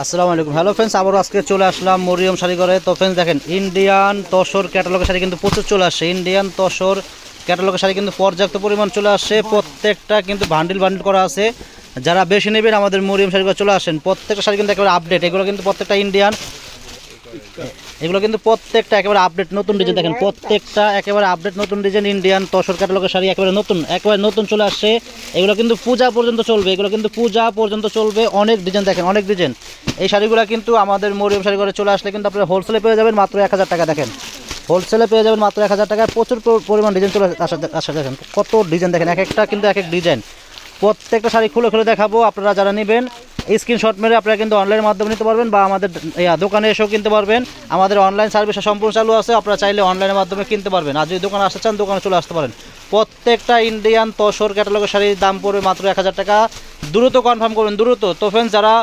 আসসালামু আলাইকুম। Hello friends, আবারও আজকে চলে আসলাম মরিয়ম শাড়িঘরে। তো ফ্রেন্ডস দেখেন, ইন্ডিয়ান তসর ক্যাটালগের শাড়ি কিন্তু প্রচুর চলে আসছে। ইন্ডিয়ান তসর ক্যাটালগের শাড়ি কিন্তু পর্যাপ্ত পরিমাণ চলে আসছে। প্রত্যেকটা কিন্তু বান্ডিল বান্ডিল করা আছে। যারা বেশি নেবেন আমাদের মরিয়ম শাড়িঘরে চলে আসেন। প্রত্যেকটা শাড়ি কিন্তু একেবারে আপডেট। এগুলো কিন্তু প্রত্যেকটা ইন্ডিয়ান, এগুলো কিন্তু প্রত্যেকটা একেবারে আপডেট নতুন ডিজাইন। দেখেন প্রত্যেকটা একেবারে আপডেট নতুন ডিজাইন। ইন্ডিয়ান তসর ক্যাটালগের শাড়ি একেবারে নতুন চলে আসছে। এগুলো কিন্তু পূজা পর্যন্ত চলবে, এগুলো কিন্তু পূজা পর্যন্ত চলবে। অনেক ডিজাইন দেখেন, অনেক ডিজাইন। এই শাড়িগুলো কিন্তু আমাদের মরিয়ম শাড়িঘরে চলে আসলে কিন্তু আপনারা হোলসেলে পেয়ে যাবেন মাত্র 1000 টাকা। দেখেন হোলসেলে পেয়ে যাবেন মাত্র 1000 টাকায়। প্রচুর পরিমাণ ডিজাইন চলে আসে। দেখেন কত ডিজাইন, দেখেন এক একটা কিন্তু এক এক ডিজাইন। প্রত্যেকটা শাড়ি খুলে খুলে দেখাবো। আপনারা যারা নেবেন স্ক্রিনশট মেরে আপনারা কিন্তু অনলাইনের মাধ্যমে নিতে পারবেন বা আমাদের দোকানে এসেও কিনতে পারবেন। আমাদের অনলাইন সার্ভিস সম্পূর্ণ চালু আছে। আপনারা চাইলে অনলাইনের মাধ্যমে কিনতে পারবেন। আর যদি দোকানে আসতে চান দোকানে চলে আসতে পারেন। প্রত্যেকটা ইন্ডিয়ান তসর ক্যাটালগের শাড়ির দাম পড়বে মাত্র 1000 টাকা। দ্রুত কনফার্ম করবেন, দ্রুত। তো ফ্রেন্ডস, যারা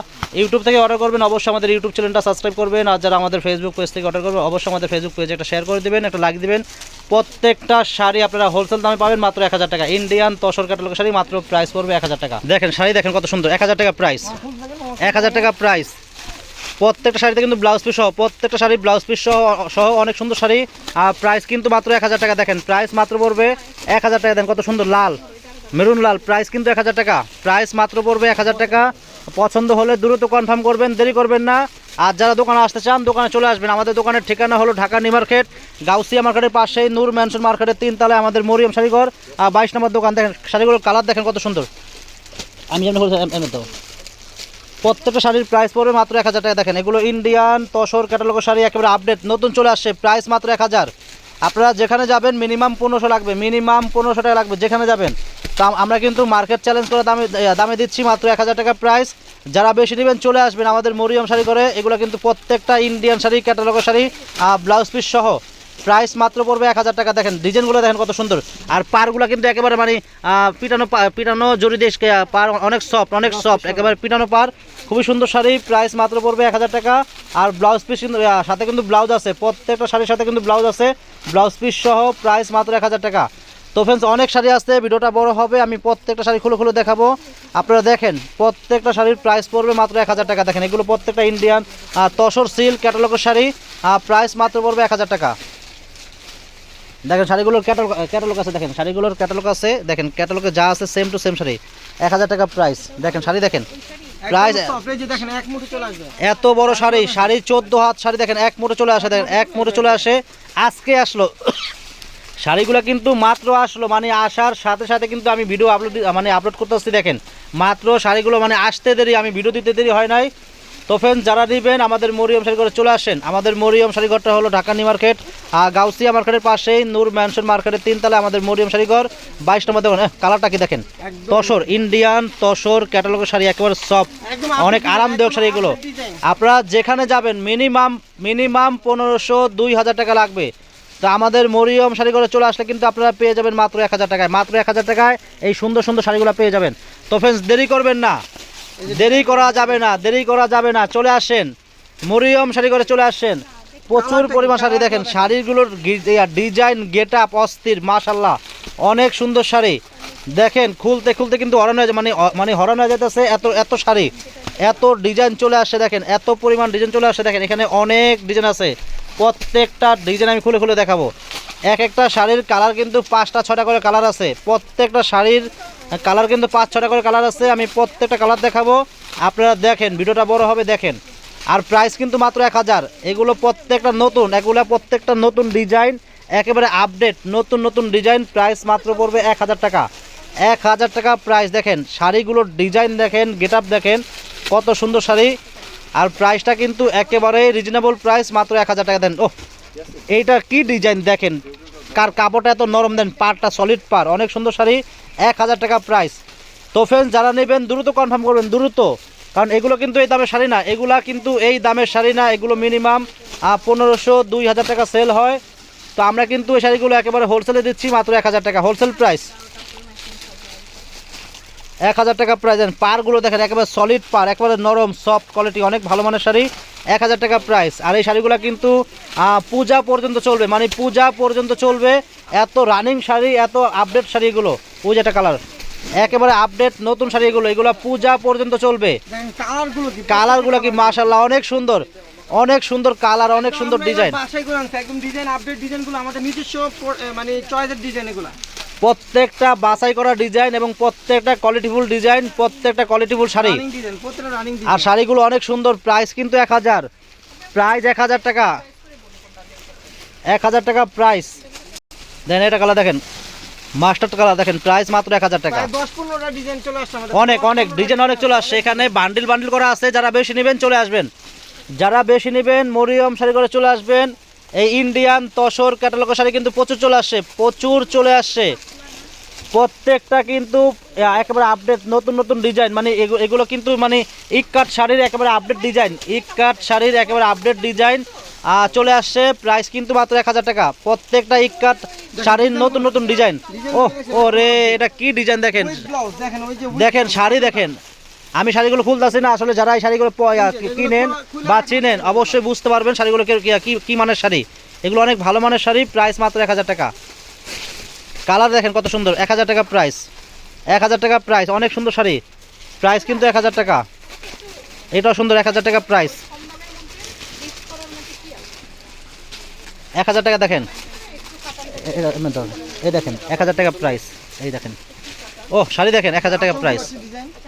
ইউটিউব থেকে অর্ডার করবেন অবশ্যই আমাদের ইউটিউব চ্যানেলটা সাবস্ক্রাইব করবেন। আর যারা আমাদের ফেসবুক পেজ থেকে অর্ডার করবেন অবশ্যই আমাদের ফেসবুক পেজে একটা শেয়ার করে দেবেন, একটা লাইক দেবেন। প্রত্যেকটা শাড়ি আপনারা হোলসেল দামে পাবেন মাত্র 1000 টাকা। ইন্ডিয়ান তসর ক্যাটালগের শাড়ি মাত্র প্রাইস পড়বে 1000 টাকা। দেখেন শাড়ি দেখেন কত সুন্দর, 1000 টাকা প্রাইস, 1000 টাকা প্রাইস। প্রত্যেকটা শাড়িতে কিন্তু ব্লাউজ পিস সহ, প্রত্যেকটা শাড়ি ব্লাউজ পিস সহ অনেক সুন্দর শাড়ি। আর প্রাইস কিন্তু মাত্র 1000 টাকা। দেখেন প্রাইস মাত্র পড়বে 1000 টাকা। দেন কত সুন্দর লাল, মেরুন লাল, প্রাইস কিন্তু 1000 টাকা। প্রাইস মাত্র পড়বে 1000 টাকা। পছন্দ হলে দ্রুত কনফার্ম করবেন, দেরি করবেন না। আর যারা দোকানে আসতে চান দোকানে চলে আসবেন। আমাদের দোকানের ঠিকানা হলো ঢাকা নিউ মার্কেট, গাউসিয়া মার্কেটের পাশেই নূর ম্যানশন মার্কেটের 3 তলায় আমাদের মরিয়ম শাড়িঘর। আর 22 নম্বর দোকান। দেখেন শাড়িগুলোর কালার দেখেন কত সুন্দর। আমি যেমন তো প্রত্যেকটা শাড়ির প্রাইস পড়বে মাত্র 1000 টাকা। দেখেন এগুলো ইন্ডিয়ান তসর ক্যাটালগের শাড়ি, একেবারে আপডেট নতুন চলে আসছে। প্রাইস মাত্র 1000। আপনারা যেখানে যাবেন মিনিমাম 1500 লাগবে, মিনিমাম 1500 টাকা লাগবে যেখানে যাবেন। তো আমরা কিন্তু মার্কেট চ্যালেঞ্জ করে দামে দিচ্ছি মাত্র 1000 টাকা প্রাইস। যারা বেশি নেবেন চলে আসবেন আমাদের মরিয়ম শাড়িঘরে। এগুলো কিন্তু প্রত্যেকটা ইন্ডিয়ান শাড়ি, ক্যাটালগের শাড়ি, ব্লাউজ পিস সহ। প্রাইস মাত্র পড়বে 1000 টাকা। দেখেন ডিজাইনগুলো দেখেন কত সুন্দর। আর পারগুলো কিন্তু একেবারে মানে পিটানো জড়ি দিয়ে পার অনেক সফট, অনেক সফট, একেবারে পিটানো পার। খুবই সুন্দর শাড়ি। প্রাইস মাত্র পড়বে 1000 টাকা। আর ব্লাউজ পিস কিন্তু সাথে কিন্তু ব্লাউজ আছে, প্রত্যেকটা শাড়ির সাথে কিন্তু ব্লাউজ আছে, ব্লাউজ পিস সহ। প্রাইস মাত্র 1000 টাকা। তো ফ্রেন্ডস, অনেক শাড়ি আসছে, ভিডিওটা বড় হবে। আমি প্রত্যেকটা শাড়ি খুলে খুলে দেখাবো। আপনারা দেখেন প্রত্যেকটা শাড়ির প্রাইস পড়বে মাত্র 1000 টাকা। দেখেন এগুলো প্রত্যেকটা ইন্ডিয়ান তসর সিল্ক ক্যাটালগের শাড়ি। প্রাইস মাত্র পড়বে 1000 টাকা। দেখেন শাড়িগুলোর ক্যাটালগ আছে, দেখেন শাড়িগুলোর ক্যাটালগ আছে। দেখেন ক্যাটালগে যা আছে সেম টু সেম শাড়ি। 1000 টাকা প্রাইস। দেখেন শাড়ি দেখেন প্রাইস, এত বড় শাড়ি, 14.5 হাত শাড়ি। দেখেন এক মুঠে চলে আসে, দেখেন এক মুঠে চলে আসে। আজকে আসলো শাড়িগুলো, কিন্তু মাত্র আসলো, মানে আসার সাথে সাথে কিন্তু আমি ভিডিও আপলোড করতে আসছি। দেখেন মাত্র শাড়িগুলো মানে আসতে দেরি, আমি ভিডিও দিতে দেরি হয় নাই। তো ফ্রেন্ডস, যারা নেবেন আমাদের মরিয়ম শাড়িঘরে চলে আসেন। আমাদের মরিয়ম শাড়িঘরটা হলো ঢাকা নিউ মার্কেট, গাউসিয়া মার্কেটের পাশেই নূর ম্যানশন মার্কেটের 3 তলায় আমাদের মরিয়ম শাড়িঘর। 22 নম্বর দেখুন, কালারটা কি দেখেন, তসর ইন্ডিয়ান তসর ক্যাটালগের শাড়ি, একেবারে সফট, অনেক আরামদায়ক শাড়ি এগুলো। আপনারা যেখানে যাবেন মিনিমাম 1500-2000 টাকা লাগবে। তো আমাদের মরিয়ম শাড়িঘরে চলে আসলে কিন্তু আপনারা পেয়ে যাবেন মাত্র 1000 টাকায়। মাত্র 1000 টাকায় এই সুন্দর সুন্দর শাড়িগুলো পেয়ে যাবেন। তো ফ্রেন্ডস, দেরি করবেন না, দেরি করা যাবে না, দেরি করা যাবে না। চলে আসেন মরিয়ম শাড়িঘরে, চলে আসেন। প্রচুর পরিমাণ শাড়ি। দেখেন শাড়িগুলোর ডিজাইন, গেট আপ অস্থির, মাশাল্লাহ, অনেক সুন্দর শাড়ি। দেখেন খুলতে খুলতে কিন্তু হরান হয়ে মানে হরান হয়ে যেতেছে, এত এত শাড়ি, এত ডিজাইন চলে আসে। দেখেন এত পরিমাণ ডিজাইন চলে আসে। দেখেন এখানে অনেক ডিজাইন আছে। প্রত্যেকটা ডিজাইন আমি খুলে খুলে দেখাবো। এক একটা শাড়ির কালার কিন্তু 5টা-6টা করে কালার আছে। প্রত্যেকটা শাড়ির কালার কিন্তু 5-6টা করে কালার আছে। আমি প্রত্যেকটা কালার দেখাবো, আপনারা দেখেন, ভিডিওটা বড় হবে দেখেন। আর প্রাইস কিন্তু মাত্র 1000। এগুলো প্রত্যেকটা নতুন, এগুলো প্রত্যেকটা নতুন ডিজাইন, একেবারে আপডেট নতুন নতুন ডিজাইন। প্রাইস মাত্র পড়বে 1000 টাকা। 1000 টাকা প্রাইস। দেখেন শাড়িগুলোর ডিজাইন দেখেন, গেট আপ দেখেন, কত সুন্দর শাড়ি। আর প্রাইসটা কিন্তু একেবারে রিজনেবল প্রাইস, মাত্র 1000 টাকা দেন। ওহ, এইটা কি ডিজাইন দেখেন, কাপড়টা এত নরম, দেন পাড়টা সলিড পাড়, অনেক সুন্দর শাড়ি। 1000 টাকা প্রাইস। তো ফ্রেন্ডস, যারা নেবেন দ্রুত কনফার্ম করবেন, দ্রুত। কারণ এগুলো কিন্তু এই দামের শাড়ি না, এগুলা কিন্তু এই দামের শাড়ি না। এগুলো মিনিমাম 1500-2000 টাকা সেল হয়। তো আমরা কিন্তু এই শাড়িগুলো একেবারে হোলসেলে দিচ্ছি মাত্র 1000 টাকা, হোলসেল প্রাইস 1000 টাকা প্রাইস। পারগুলো দেখেন একেবারে সলিড পার, একেবারে নরম সফট কোয়ালিটি, অনেক ভালো মানের শাড়ি। 1000 টাকা প্রাইস। আর এই শাড়িগুলো কিন্তু পূজা পর্যন্ত চলবে, মানে পূজা পর্যন্ত চলবে। এত রানিং শাড়ি, এত আপডেট শাড়ি এগুলো। ওই যে একটা কালার, একেবারে আপডেট নতুন শাড়ি এগুলো, এগুলো পূজা পর্যন্ত চলবে। কালারগুলো কি মাশাআল্লাহ অনেক সুন্দর, অনেক সুন্দর কালার, অনেক সুন্দর ডিজাইন। একদম ডিজাইন আপডেট ডিজাইনগুলো আমাদের নিজস্ব মানে চয়েসের ডিজাইন এগুলো। প্রত্যেকটা বাছাই করা ডিজাইন এবং প্রত্যেকটা কোয়ালিটিফুল ডিজাইন, প্রত্যেকটা কোয়ালিটিফুল শাড়ি। আর শাড়িগুলো অনেক সুন্দর। প্রাইস কিন্তু 1000, প্রাইস 1000 টাকা, 1000 টাকা প্রাইস। দেখেন এটা কালার দেখেন, মাস্টার্ড কালার দেখেন, প্রাইস মাত্র 1000 টাকা। 10-15টা ডিজাইন চলে আসছে আমাদের, অনেক অনেক ডিজাইন অনেক চলে আসছে। এখানে বান্ডিল বান্ডিল করা আছে, যারা বেশি নেবেন চলে আসবেন, যারা বেশি নেবেন মরিয়ম শাড়ি করে চলে আসবেন। এই ইন্ডিয়ান তসর ক্যাটালগের শাড়ি কিন্তু প্রচুর চলে আসছে, প্রচুর চলে আসছে। প্রত্যেকটা কিন্তু একেবারে আপডেট নতুন নতুন ডিজাইন, মানে এগুলো কিন্তু মানে ইক কাট শাড়ির একেবারে আপডেট ডিজাইন, ইক কাট শাড়ির একেবারে আপডেট ডিজাইন চলে আসছে। প্রাইস কিন্তু মাত্র 1000 টাকা। প্রত্যেকটা ইক কাট শাড়ির নতুন নতুন ডিজাইন। ও রে, এটা কি ডিজাইন দেখেন, দেখেন শাড়ি দেখেন। আমি শাড়িগুলো খুলতেছি না, আসলে যারা এই শাড়িগুলো কিনেন বা চিনেন অবশ্যই বুঝতে পারবেন শাড়িগুলো কি মানের শাড়ি। এগুলো অনেক ভালো মানের শাড়ি, প্রাইস মাত্র 1000 টাকা। কালার দেখেন কত সুন্দর, 1000 টাকা প্রাইস, 1000 টাকা প্রাইস। অনেক সুন্দর শাড়ি, প্রাইস কিন্তু 1000 টাকা। এটাও সুন্দর, 1000 টাকা প্রাইস, 1000 টাকা। দেখেন এই দেখেন 1000 টাকা প্রাইস, এই দেখেন। ও শাড়ি দেখেন 1000 টাকা প্রাইস,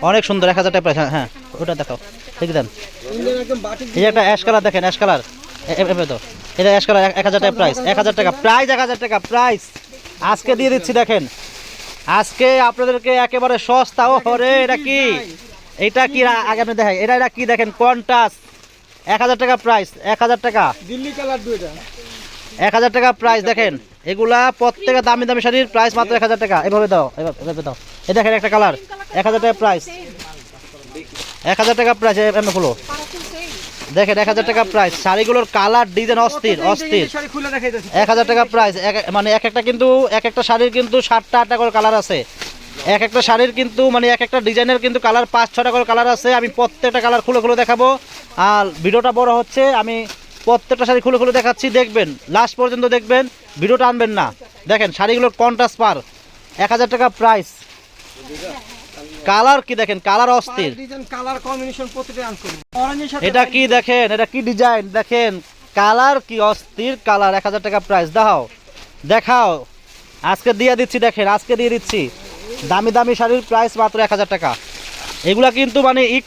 অনেক সুন্দর, 1000 টাকা প্রাইস। হ্যাঁ ওটা দেখাও, ঠিক দেন। এই একটা অ্যাশ কালার দেখেন, অ্যাশ কালার, তো এটা অ্যাশ কালার, 1000 টাকা প্রাইস, 1000 টাকা প্রাইস, 1000 টাকা প্রাইস। আজকে দিয়ে দিচ্ছি দেখেন, আজকে আপনাদেরকে একেবারে সস্তা। ও হরে, এটা কি, এটা কি আগে আপনি দেখেন, এটা কি দেখেন, কন্ট্রাস্ট, 1000 টাকা প্রাইস, 1000 টাকা। দিল্লি কালার দুইটা, 1000 টাকা প্রাইস। দেখেন এগুলা প্রত্যেকটা দামি দামি শাড়ির প্রাইস মাত্র 1000 টাকা। এভাবে দাও, এভাবে দাও। এই দেখেন একটা কালার, 1000 টাকা প্রাইস, 1000 টাকা প্রাইস। এমনি হলো দেখেন 1000 টাকা প্রাইস। শাড়িগুলোর কালার ডিজাইন অস্থির অস্থির। 1000 টাকা প্রাইস। মানে এক একটা কিন্তু এক একটা শাড়ির কিন্তু 7টা 8টা করে কালার আছে। এক একটা শাড়ির কিন্তু মানে এক একটা ডিজাইনের কিন্তু কালার 5-6টা করে কালার আছে। আমি প্রত্যেকটা কালার খুলে খুলে দেখাবো। আর ভিডিওটা বড় হচ্ছে, আমি প্রত্যেকটা শাড়ি খুলে খুলে দেখাচ্ছি, দেখবেন লাস্ট পর্যন্ত দেখবেন, ভিডিওটা আনবেন না। দেখেন শাড়িগুলোর কন্ট্রাস্ট পার, 1000 টাকা প্রাইস। কালার কি দেখেন, কালার অস্থির। এটা কি দেখেন, এটা কি ডিজাইন দেখেন, কালার কি অস্থির কালার, 1000 টাকা প্রাইস। দেখাও দেখাও, আজকে দিয়ে দিচ্ছি, দেখেন আজকে দিয়ে দিচ্ছি। দামি দামি শাড়ির প্রাইস মাত্র 1000 টাকা। এগুলা কিন্তু মানে ইক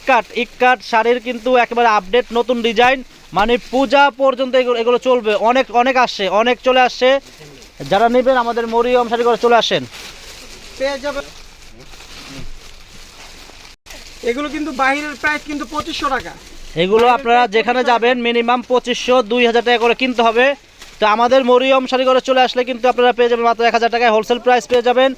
কাট শাড়ির কিন্তু একেবারে আপডেট নতুন ডিজাইন, মানে পূজা পর্যন্ত এগুলো চলবে। অনেক অনেক আসছে, অনেক চলে আসছে। যারা নেবেন আমাদের মরিয়ম শাড়ি করে চলে আসেন, পেয়ে যাবেন। এগুলো কিন্তু বাইরের প্রাইস কিন্তু 2500 টাকা। এগুলো আপনারা যেখানে যাবেন মিনিমাম 2500-2000 টাকা করে কিনতে হবে। তো আমাদের মরিয়ম শাড়ি করে চলে আসলে কিন্তু আপনারা পেয়ে যাবেন মাত্র 1000 টাকায় হোলসেল প্রাইস পেয়ে যাবেন।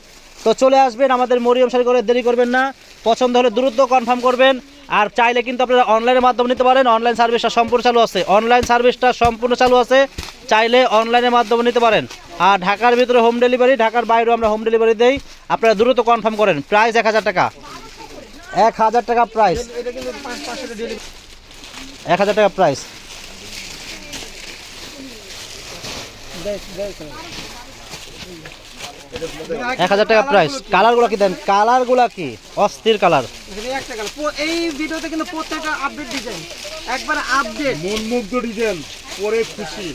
তো চলে আসবেন আমাদের মরিয়ম শাড়ি করে, দেরি করবেন না। পছন্দ হলে দ্রুত কনফার্ম করবেন। আর চাইলে কিন্তু আপনারা অনলাইনের মাধ্যমে নিতে পারেন, অনলাইন সার্ভিসটা সম্পূর্ণ চালু আছে, অনলাইন সার্ভিসটা সম্পূর্ণ চালু আছে, চাইলে অনলাইনের মাধ্যমে নিতে পারেন। আর ঢাকার ভিতরে হোম ডেলিভারি, ঢাকার বাইরেও আমরা হোম ডেলিভারি দেই। আপনারা দ্রুত কনফার্ম করেন। প্রাইস 1000 টাকা, 1000 টাকা প্রাইস, 1000 টাকা প্রাইস। 1000 টাকা প্রাইস। কালারগুলো কি দেন, কালারগুলো কি অস্থির কালার। এই ভিডিওতে কিন্তু প্রত্যেকটা আপডেট ডিজাইন, একবার আপডেট, মন মুগ্ধ ডিজাইন, পরে খুশি।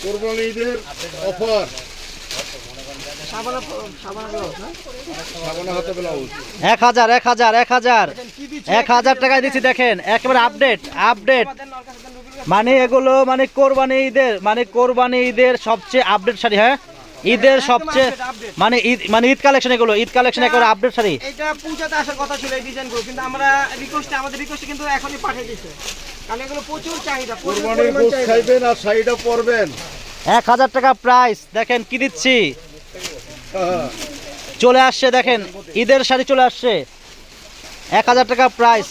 কোরবানি ঈদের অফার, সাবানা ব্লাউজ না, সাবানা হাতে ব্লাউজ, 1000 টাকায় দিচ্ছি। দেখেন একেবারে আপডেট আপডেট, মানে এগুলো মানে কোরবানি ঈদের সবচেয়ে আপডেট শাড়ি। হ্যাঁ, ঈদের সবচেয়ে মানে ঈদ কালেকশন, এগুলো ঈদ কালেকশন একেবারে আপডেট শাড়ি। এটা পূজাতে আসার কথা ছিল এই ডিজাইনগুলো, কিন্তু আমরা আমাদের রিকোয়েস্টে কিন্তু এখনই পাঠিয়ে দিয়েছে, কারণ এগুলো প্রচুর চাহিদা। কোরবানির গোশ খাইবেন আর শাড়িটা পরবেন। 1000 টাকা প্রাইস। দেখেন কি দিচ্ছি, চলে আসছে, দেখেন ঈদের শাড়ি চলে আসছে, 1000 টাকা প্রাইস।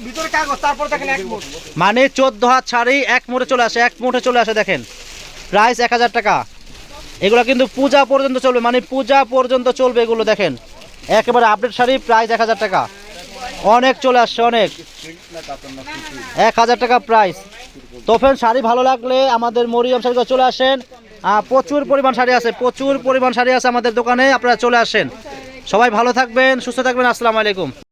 ভিতরে কাগজ, তারপর দেখেন এক মুঠ, মানে 14 হাত শাড়ি এক মুঠে চলে আসে, এক মুঠে চলে আসে। দেখেন প্রাইস 1000 টাকা। এগুলো কিন্তু পূজা পর্যন্ত চলবে, মানে পূজা পর্যন্ত চলবে এগুলো। দেখেন একেবারে আপডেট শাড়ি, প্রাইস 1000 টাকা। অনেক চলে আসছে, অনেক, 1000 টাকা প্রাইস। তো ফ্রেন্ড, শাড়ি ভালো লাগলে আমাদের মরিয়ম শাড়ি করে চলে আসেন। প্রচুর পরিমাণ শাড়ি আছে, প্রচুর পরিমাণ শাড়ি আছে আমাদের দোকানে, আপনারা চলে আসেন। সবাই ভালো থাকবেন, সুস্থ থাকবেন। আসসালামু আলাইকুম।